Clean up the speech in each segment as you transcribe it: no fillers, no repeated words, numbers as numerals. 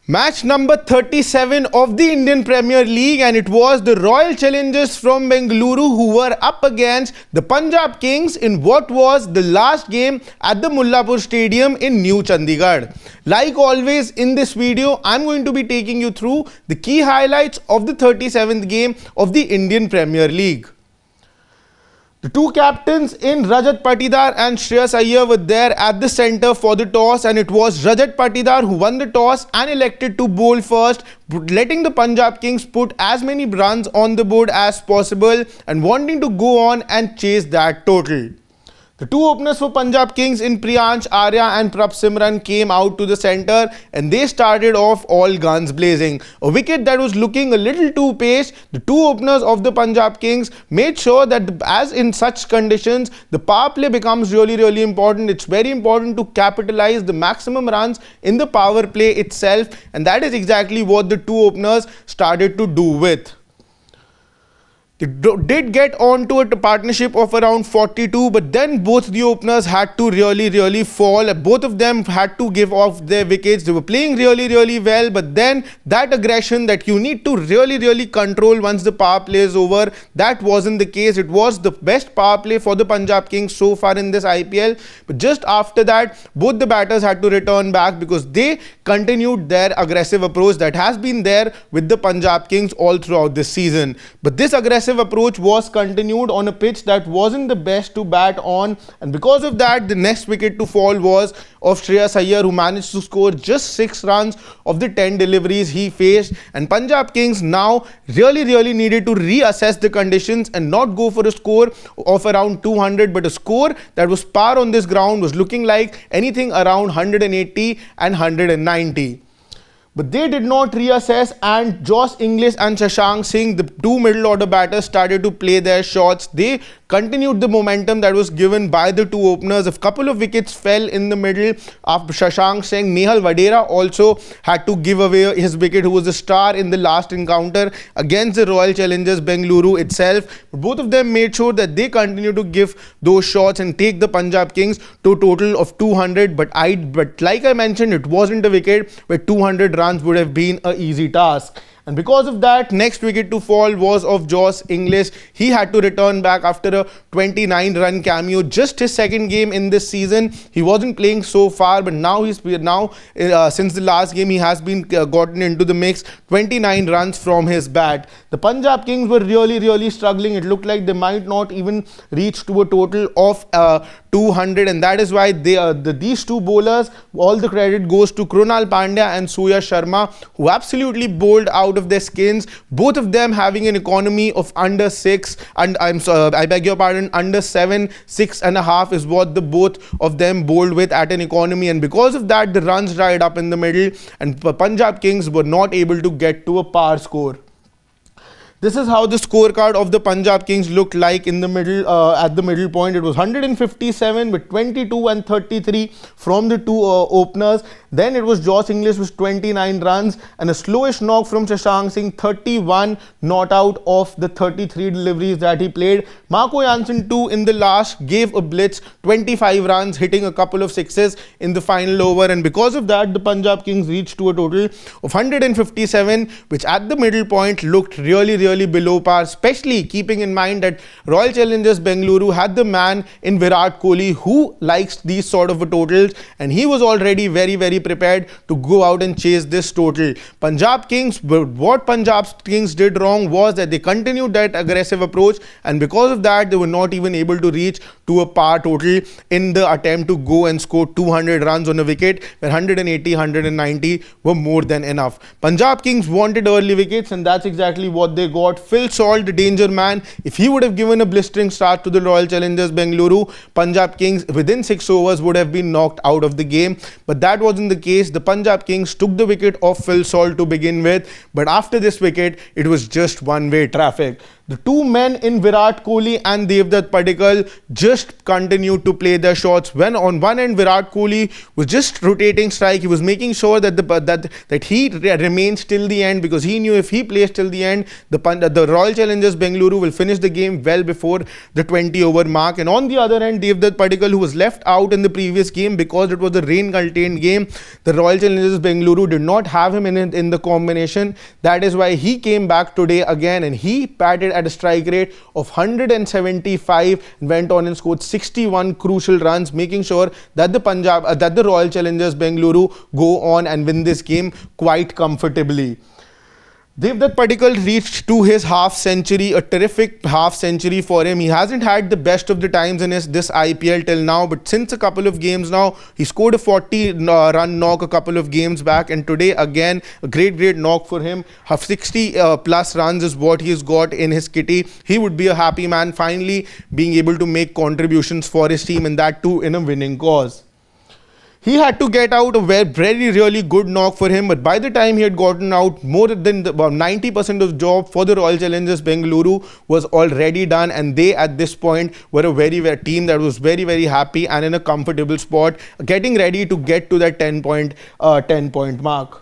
Match number 37 of the Indian Premier League, and it was the Royal Challengers from Bengaluru who were up against the Punjab Kings in what was the last game at the Mullanpur Stadium in New Chandigarh. Like always in this video, I'm going to be taking you through the key highlights of the 37th game of the Indian Premier League. The two captains in Rajat Patidar and Shreyas Iyer were there at the centre for the toss, and it was Rajat Patidar who won the toss and elected to bowl first, letting the Punjab Kings put as many runs on the board as possible and wanting to go on and chase that total. The two openers for Punjab Kings in Priyansh Arya and Prabh Simran came out to the centre and they started off all guns blazing. A wicket that was looking a little too paced, the two openers of the Punjab Kings made sure that as in such conditions, the power play becomes really important. It's very important to capitalize the maximum runs in the power play itself, and that is exactly what the two openers started to do with. It did get on to a partnership of around 42, but then both the openers had to really fall. Both of them had to give off their wickets. They were playing really well, but then that aggression that you need to really control once the power play is over, that wasn't the case. It was the best power play for the Punjab Kings so far in this IPL, but just after that, both the batters had to return back because they continued their aggressive approach that has been there with the Punjab Kings all throughout this season. But this aggressive approach was continued on a pitch that wasn't the best to bat on, and because of that, the next wicket to fall was of Shreyas Iyer, who managed to score just 6 runs of the 10 deliveries he faced. And Punjab Kings now really needed to reassess the conditions and not go for a score of around 200, but a score that was par on this ground was looking like anything around 180 and 190. But they did not reassess, and Josh Inglis and Shashank Singh, the two middle order batters, started to play their shots. They continued the momentum that was given by the two openers. A couple of wickets fell in the middle after Shashank Singh. Nehal Vadera also had to give away his wicket, who was the star in the last encounter against the Royal Challengers Bengaluru itself. But both of them made sure that they continued to give those shots and take the Punjab Kings to a total of 200. But like I mentioned, it wasn't a wicket where 200 runs would have been an easy task. And because of that, next wicket to fall was of Josh Inglis. He had to return back after a 29-run cameo. Just his second game in this season. He wasn't playing so far, but now since the last game, he has been gotten into the mix. 29 runs from his bat. The Punjab Kings were really struggling. It looked like they might not even reach to a total of 200, and that is why these two bowlers, all the credit goes to Krunal Pandya and Surya Sharma, who absolutely bowled out of their skins. Both of them having an economy of under 6, and I beg your pardon, under 7, 6.5 is what the both of them bowled with at an economy, and because of that, the runs dried up in the middle, and Punjab Kings were not able to get to a par score. This is how the scorecard of the Punjab Kings looked like in the middle, at the middle point. It was 157 with 22 and 33 from the two openers. Then it was Josh Inglis with 29 runs and a slowish knock from Shashank Singh, 31 not out of the 33 deliveries that he played. Marco Jansen too in the last gave a blitz, 25 runs, hitting a couple of sixes in the final over, and because of that, the Punjab Kings reached to a total of 157, which at the middle point looked really below par, especially keeping in mind that Royal Challengers Bengaluru had the man in Virat Kohli who likes these sort of totals, and he was already very prepared to go out and chase this total. What Punjab Kings did wrong was that they continued that aggressive approach, and because of that, they were not even able to reach to a par total in the attempt to go and score 200 runs on a wicket, where 180, 190 were more than enough. Punjab Kings wanted early wickets, and that's exactly what they got. Phil Salt, the danger man, if he would have given a blistering start to the Royal Challengers Bengaluru, Punjab Kings within 6 overs would have been knocked out of the game, but that wasn't the case. The Punjab Kings took the wicket of Phil Salt to begin with, but after this wicket, it was just one-way traffic. The two men in Virat Kohli and Devdutt Padikkal just continued to play their shots. When on one end Virat Kohli was just rotating strike, he was making sure that that he remains till the end, because he knew if he plays till the end, the Royal Challengers Bengaluru will finish the game well before the 20-over mark. And on the other end, Devdutt Padikkal, who was left out in the previous game because it was a rain-contained game, the Royal Challengers Bengaluru did not have him in the combination. That is why he came back today again, and he batted at a strike rate of 175 and went on and scored 61 crucial runs, making sure that the Royal Challengers Bengaluru go on and win this game quite comfortably. Devdutt Padikkal reached to his half century, a terrific half century for him. He hasn't had the best of the times in this IPL till now, but since a couple of games now, he scored a 40-run knock a couple of games back, and today again a great knock for him. 60 plus runs is what he's got in his kitty. He would be a happy man finally being able to make contributions for his team, and that too in a winning cause. He had to get out a very really good knock for him, but by the time he had gotten out, more than about 90% of the job for the Royal Challengers Bengaluru was already done, and they at this point were a very team that was very happy and in a comfortable spot, getting ready to get to that 10-point mark.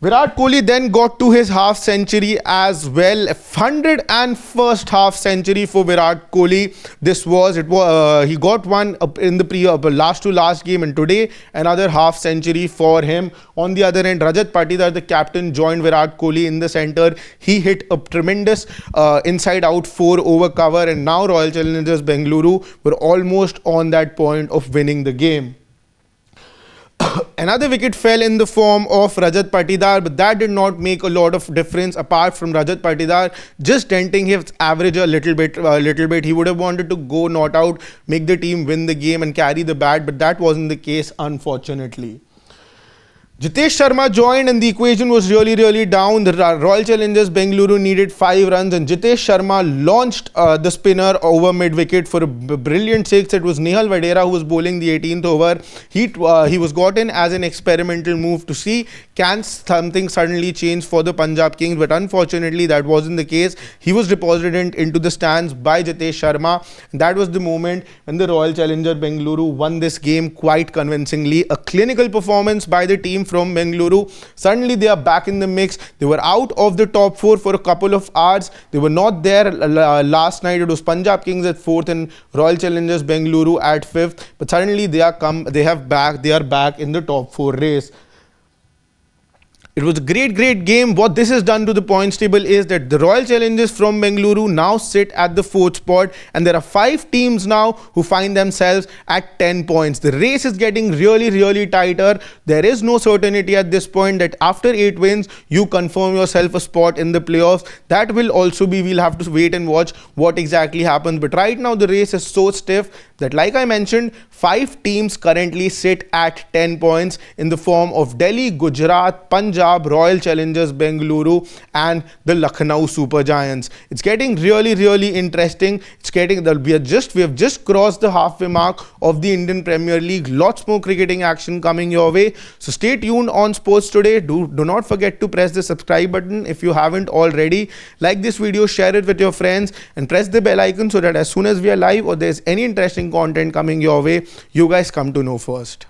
Virat Kohli then got to his half century as well. 101st half century for Virat Kohli. He got one in the last game, and today another half century for him. On the other end, Rajat Patidar, the captain, joined Virat Kohli in the center. He hit a tremendous inside out 4-over cover, and now Royal Challengers Bengaluru were almost on that point of winning the game. Another wicket fell in the form of Rajat Patidar, but that did not make a lot of difference apart from Rajat Patidar just denting his average a little bit. He would have wanted to go not out, make the team win the game and carry the bat, but that wasn't the case, unfortunately. Jitesh Sharma joined, and the equation was really down. The Royal Challengers Bengaluru needed 5 runs, and Jitesh Sharma launched the spinner over mid-wicket for a brilliant 6. It was Nehal Vadera who was bowling the 18th over. He was got in as an experimental move to see can something suddenly change for the Punjab Kings, but unfortunately that wasn't the case. He was deposited into the stands by Jitesh Sharma, and that was the moment when the Royal Challengers Bengaluru won this game quite convincingly. A clinical performance by the team from Bengaluru. Suddenly they are back in the mix. They were out of the top 4 for a couple of hours. They were not there last night. It was Punjab Kings at 4th and Royal Challengers Bengaluru at 5th. But suddenly they are back in the top 4 race. It was a great game. What this has done to the points table is that the Royal Challengers from Bengaluru now sit at the 4th spot, and there are 5 teams now who find themselves at 10 points. The race is getting really tighter. There is no certainty at this point that after 8 wins, you confirm yourself a spot in the playoffs. That will also be, we'll have to wait and watch what exactly happens. But right now the race is so stiff that, like I mentioned, 5 teams currently sit at 10 points in the form of Delhi, Gujarat, Punjab, Royal Challengers Bengaluru and the Lucknow Super Giants. It's getting really interesting. We have just crossed the halfway mark of the Indian Premier League. Lots more cricketing action coming your way. So stay tuned on Sports Today. Do not forget to press the subscribe button if you haven't already. Like this video, share it with your friends, and press the bell icon so that as soon as we are live or there's any interesting content coming your way, you guys come to know first.